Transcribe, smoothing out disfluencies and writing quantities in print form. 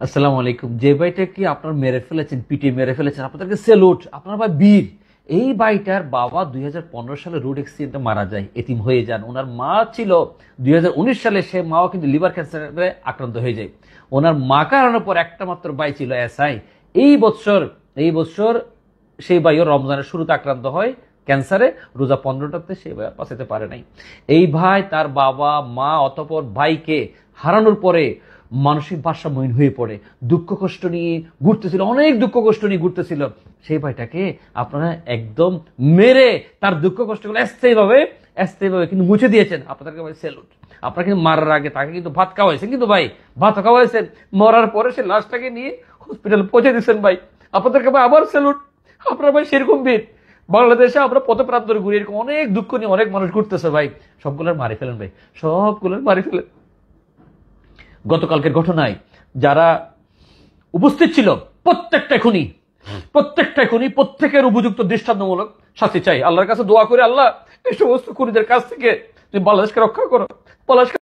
আসসালামু আলাইকুম। যে ভাইটা কি আপনার মেরে ফেলেছেন, পিটিয়ে মেরে ফেলেছেন, আপনাদেরকে সেলুট। আপনার ভাই বীর। এই ভাইটার বাবা 2015 সালে রোড অ্যাক্সিডেন্টে মারা যায়, এতিম হয়ে যান। ওনার মা ছিল 2019 সালে, সে মাও কিন্তু লিভার ক্যান্সারে আক্রান্ত হয়ে যায়। ওনার মাকে হারানোর পর একটা মাত্র ভাই ছিল এসআই। এই বছর সেই ভাইও রমজানের শুরুতে আক্রান্ত হয় ক্যান্সারে। রোজা 15টাতে সেই ভাই আর বাঁচাতে পারে নাই। এই ভাই তার বাবা মা অতঃপর ভাইকে হারানোর পরে মানসিক ভারসাম্যহীন হয়ে পড়ে, দুঃখ কষ্ট নিয়ে ঘুরতেছিল, অনেক দুঃখ কষ্ট নিয়ে ঘুরতেছিল। সেই ভাইটাকে আপনারা একদম মেরে তার দুঃখ কষ্টগুলো স্থায়ীভাবে কিন্তু মুছে দিয়েছেন। আপনাদেরকে ভাই স্যালুট। আপনারা কিন্তু মারার আগে তাকে কিন্তু ভাত খাওয়াইছেন, কিন্তু ভাই ভাত খাওয়াইছেন, মরার পরে সে লাশটাকে নিয়ে হসপিটাল পৌঁছে দিচ্ছেন ভাই। আপনাদেরকে ভাই আবার স্যালুট। আপনারা ভাই সেরকম বীর। বাংলাদেশে আমরা পথপ্রান্তরে ঘুরি, এরকম অনেক দুঃখ নিয়ে অনেক মানুষ ঘুরতেছে ভাই। সবগুলোর মারি ফেলেন ভাই, সবগুলোর মারি ফেলেন। গতকালকের ঘটনায় যারা উপস্থিত ছিল প্রত্যেকের উপযুক্ত দৃষ্টান্তমূলক শাস্তি চাই। আল্লাহর কাছে দোয়া করে, আল্লাহ এই সমস্ত খুনিদের কাছ থেকে তুমি বাংলাদেশকে রক্ষা করো। বাংলাদেশকে